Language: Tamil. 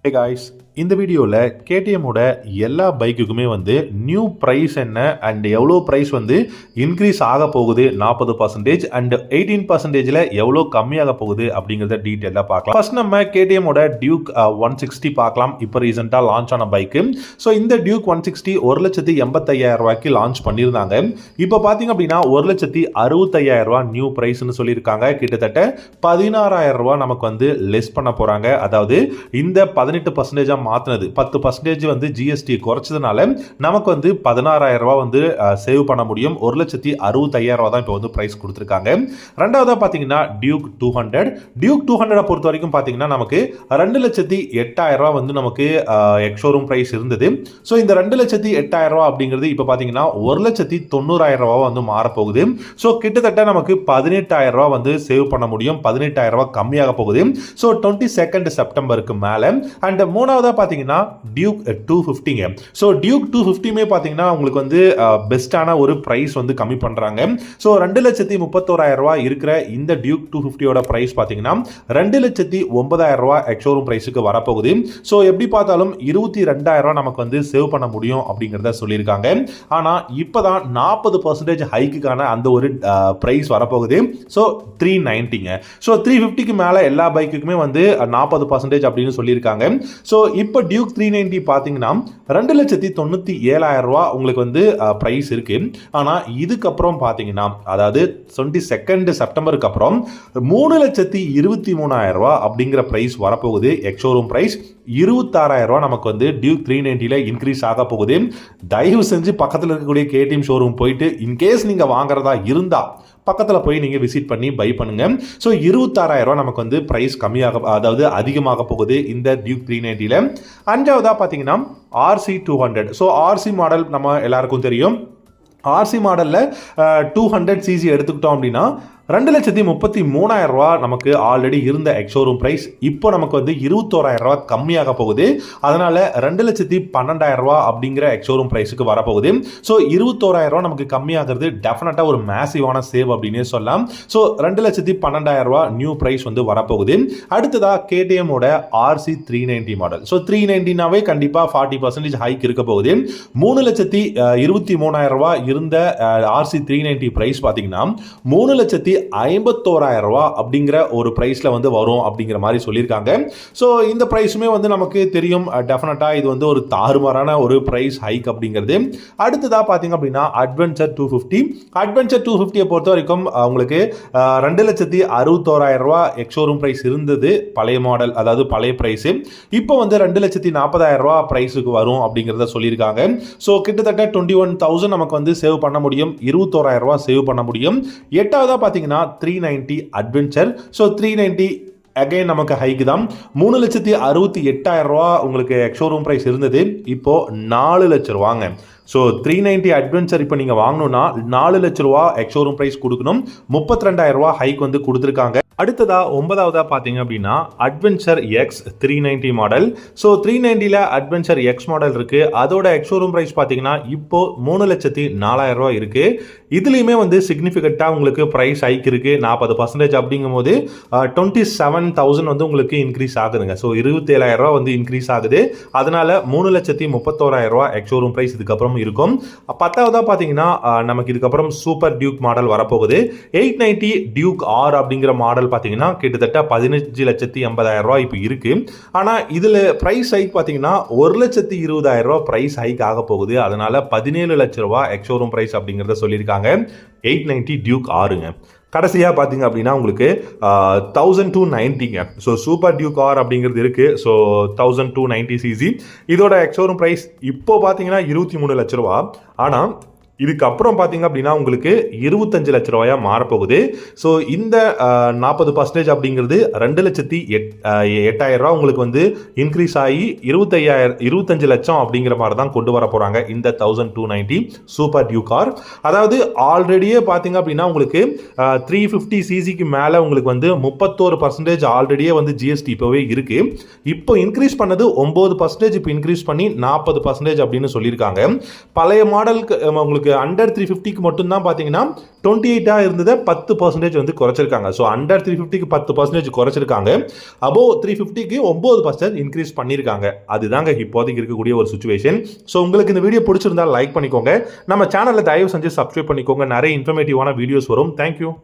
Hey guys, இந்த வீடியோவில் கேடிஎம்மோட எல்லா பைக்குக்குமே வந்து நியூ ப்ரைஸ் என்ன அண்ட் எவ்வளோ ப்ரைஸ் வந்து இன்க்ரீஸ் ஆக போகுது 40% அண்ட் 18%ல் எவ்வளோ கம்மியாக போகுது அப்படிங்கிறத டீட்டெயிலாக பார்க்கலாம். ஃபர்ஸ்ட் நம்ம கேடிஎம்மோட டியூக் 160 பார்க்கலாம். இப்போ ரீசெண்டாக லான்ச் ஆன பைக்கு. ஸோ இந்த டியூக் 160 1,85,000 லான்ச் பண்ணியிருந்தாங்க. இப்போ பார்த்தீங்க அப்படின்னா 1,65,000 நியூ ப்ரைஸ்னு சொல்லியிருக்காங்க. கிட்டத்தட்ட 16,000 நமக்கு வந்து லெஸ் பண்ண போகிறாங்க. அதாவது இந்த 18% மாத்தினது 10% வந்து ஜிஎஸ்டி குறைச்சதுனால நமக்கு வந்து 16,000 வந்து சேவ் பண்ண முடியும். 1,65,000 தான் இப்போ வந்து பிரைஸ் கொடுத்துருக்காங்க. ரெண்டாவதா பார்த்தீங்கன்னா டியூக் 200 பொறுத்த வரைக்கும் பார்த்தீங்கன்னா நமக்கு 2,08,000 வந்து நமக்கு எக்ஸ்ஷோரூம் பிரைஸ் இருந்தது. ஸோ இந்த 2,08,000 அப்படிங்கிறது இப்போ பார்த்தீங்கன்னா 1,90,000 வந்து மாறப்போகுது. ஸோ கிட்டத்தட்ட நமக்கு 18,000 வந்து சேவ் பண்ண முடியும். 18,000 கம்மியாக போகுது. ஸோ 22 செப்டம்பருக்கு மேலே. அண்ட் மூணாவதா பார்த்தீங்கன்னா டியூக் 250ங்க. ஸோ டியூக் 250மே பார்த்தீங்கன்னா உங்களுக்கு வந்து பெஸ்டான ஒரு ப்ரைஸ் வந்து கம்மி பண்ணுறாங்க. ஸோ 2,31,000 இருக்கிற இந்த டியூக் 250யோட ப்ரைஸ் பார்த்தீங்கன்னா 2,09,000 எக்ஸ்ஷோரூம் ப்ரைஸுக்கு வரப்போகுது. ஸோ எப்படி பார்த்தாலும் 22,000 நமக்கு வந்து சேவ் பண்ண முடியும் அப்படிங்கிறத சொல்லியிருக்காங்க. ஆனால் இப்போ தான் 40% ஹைக்குக்கான அந்த ஒரு ப்ரைஸ் வரப்போகுது. ஸோ 390ங்க. ஸோ 350க்கு மேலே எல்லா பைக்குக்குமே வந்து 40% அப்படின்னு சொல்லியிருக்காங்க. ஸோ இப்போ டியூக் 390 பார்த்தீங்கன்னா 2,97,000 உங்களுக்கு வந்து ப்ரைஸ் இருக்கு. ஆனால் இதுக்கப்புறம் பார்த்தீங்கன்னா அதாவது 22 செப்டம்பருக்கு அப்புறம் 3,23,000 அப்படிங்கிற ப்ரைஸ் வரப்போகுது. எக்ஸ்ஷோரூம் ப்ரைஸ் 26,000 நமக்கு வந்து டியூக் 390ல இன்க்ரீஸ் ஆக போகுது. தயவு செஞ்சு பக்கத்தில் இருக்கக்கூடிய கேடிஎம் ஷோரூம் போயிட்டு இன்கேஸ் நீங்கள் வாங்குறதா இருந்தா பக்கத்தில் போய் நீங்கள் விசிட் பண்ணி பை பண்ணுங்க. ஸோ 26,000 நமக்கு வந்து ப்ரைஸ் கம்மியாக அதாவது அதிகமாக போகுது இந்த டியூக் 390ல. அஞ்சாவதாக பார்த்தீங்கன்னா RC 200. ஸோ RC மாடல் நம்ம எல்லாருக்கும் தெரியும். RC மாடலில் 200cc எடுத்துக்கிட்டோம் அப்படின்னா 2,33,000 நமக்கு ஆல்ரெடி இருந்த எக்ஸ்ஷோரூம் பிரைஸ் இப்போ நமக்கு வந்து 21,000 கம்மியாக போகுது. அதனால 2,12,000 அப்படிங்கிற எக்ஸ்ஷோரூம் பிரைஸுக்கு வரப்போகுது. ஸோ 21,000 நமக்கு கம்மியாகிறது டெஃபினட்டாக ஒரு மேசிவான சேவ் அப்படின்னே சொல்லலாம். ஸோ 2,12,000 நியூ பிரைஸ் வந்து வரப்போகுது. அடுத்ததாக கேடிஎம்மோட RC 390 மாடல். ஸோ 390னாவே கண்டிப்பாக 40% ஹைக் இருக்க போகுது. 3,23,000 இருந்த RC 390 பிரைஸ் பார்த்தீங்கன்னா 3,51,000 அப்படிங்கிற ஒரு பிரைஸ்ல வந்து வரும் அப்படிங்கிற மாதிரி சொல்லியிருக்காங்க. ஸோ இந்த பிரைஸுமே வந்து நமக்கு தெரியும் டெஃபினட்டா இது வந்து ஒரு தாறுமாறான ஒரு பிரைஸ் ஹைக் அப்படிங்கிறது. அடுத்ததா பார்த்தீங்க அப்படின்னா அட்வென்ச்சர் 250. அட்வென்ச்சர் 250 பொறுத்த வரைக்கும் உங்களுக்கு 2,61,000 எக்ஸ்ஷோரூம் பிரைஸ் இருந்தது பழைய மாடல், அதாவது பழைய பிரைஸ். இப்போ வந்து 2,40,000 பிரைஸுக்கு வரும் அப்படிங்கிறத சொல்லியிருக்காங்க. ஸோ கிட்டத்தட்ட 21,000 நமக்கு வந்து சேவ் பண்ண முடியும். 21,000 சேவ் பண்ண முடியும். எட்டாவதா பார்த்தீங்கன்னா 390 அட்வென்ச்சர். ஸோ 390 அகைன் நமக்கு ஹைக்கு தான். 3,68,000 உங்களுக்கு எக்ஸ்ஷோரூம் பிரைஸ் இருந்தது. இப்போ 4 லட்சம் ரூபாங்க. ஸோ 390 அட்வென்ச்சர் இப்போ நீங்கள் வாங்கணும்னா 4 லட்ச ரூபா எக்ஸ்ஷோரூம் ப்ரைஸ் கொடுக்கணும். 32,000 ஹைக் வந்து கொடுத்துருக்காங்க. அடுத்ததா 9வதா பார்த்தீங்க அப்படின்னா அட்வென்ச்சர் எக்ஸ் 390 மாடல். ஸோ 390ல அட்வென்ச்சர் எக்ஸ் மாடல் இருக்கு. அதோட எக்ஸ்ஷோரூம் ப்ரைஸ் பார்த்தீங்கன்னா இப்போ 3,04,000 இருக்கு. இதுலேயுமே வந்து சிக்னிஃபிகண்ட்டாக உங்களுக்கு ப்ரைஸ் ஹைக் இருக்கு. 40% அப்படிங்கும் போது 27,000 வந்து உங்களுக்கு இன்க்ரீஸ் ஆகுதுங்க. ஸோ 27,000 வந்து இன்க்ரீஸ் ஆகுது. அதனால 3,31,000 எக்ஸ்ஷோரூம் ப்ரைஸ் இதுக்கப்புறம் இருக்கும். 10வதா பார்த்தீங்கன்னா நமக்கு இதுக்கப்புறம் சூப்பர் டியூக் மாடல் வரப்போகுது. 890 டியூக் ஆர் அப்படிங்கிற மாடல் பார்த்தீங்கன்னா கிட்டத்தட்ட 15,80,000 இப்போ இருக்கு. ஆனால் இதில் பிரைஸ் ஹைக் பார்த்தீங்கன்னா 1,20,000 பிரைஸ் ஹைக் ஆக போகுது. அதனால 17 லட்ச ரூபா எக்ஸ்ஷோரூம் பிரைஸ் அப்படிங்கிறத சொல்லியிருக்காங்க 890 டியூக் ஆருங்க. கடைசியாக பார்த்தீங்க அப்படின்னா உங்களுக்கு 1,290ங்க. ஸோ சூப்பர் டியூக் ஆர் அப்படிங்கிறது இருக்கு. ஸோ 1,290cc இதோட எக்ஸ்ஷோரூம் ப்ரைஸ் இப்போ பார்த்தீங்கன்னா 23 லட்ச ரூபா. ஆனால் இதுக்கப்புறம் பார்த்தீங்க அப்படின்னா உங்களுக்கு 25 லட்ச ரூபாயா மாறப்போகுது. ஸோ இந்த 40% அப்படிங்கிறது 2,08,000 உங்களுக்கு வந்து இன்க்ரீஸ் ஆகி 25 லட்சம் அப்படிங்கிற மாதிரி தான் கொண்டு வர போகிறாங்க இந்த 1,290 சூப்பர் டியூக் கார். அதாவது ஆல்ரெடியே பார்த்தீங்க அப்படின்னா உங்களுக்கு 350cc மேலே உங்களுக்கு வந்து 31% ஆல்ரெடியே வந்து ஜிஎஸ்டி இப்போவே இருக்கு. இப்போ இன்க்ரீஸ் பண்ணது 9%, இப்போ இன்க்ரீஸ் பண்ணி 40% அப்படின்னு சொல்லியிருக்காங்க. பழைய மாடலுக்கு உங்களுக்கு உங்களுக்கு அண்டர் 350க்கு மட்டும்தான் பார்த்தீங்கன்னா 28 இருந்ததை 10% வந்து குறைச்சிருக்காங்க. ஸோ அண்டர் 350க்கு 10% குறைச்சிருக்காங்க. அபோவ் 350க்கு 9% இன்க்ரீஸ் பண்ணியிருக்காங்க. அதுதாங்க இப்போதைக்கு இருக்கக்கூடிய ஒரு சுச்சுவேஷன். ஸோ உங்களுக்கு இந்த வீடியோ பிடிச்சிருந்தா லைக் பண்ணிக்கோங்க. நம்ம சேனலில் தயவு செஞ்சு சப்ஸ்கிரைப் பண்ணிக்கோங்க. நிறைய இன்ஃபர்மேட்டிவான வீடியோஸ் வரும். தேங்க்யூ.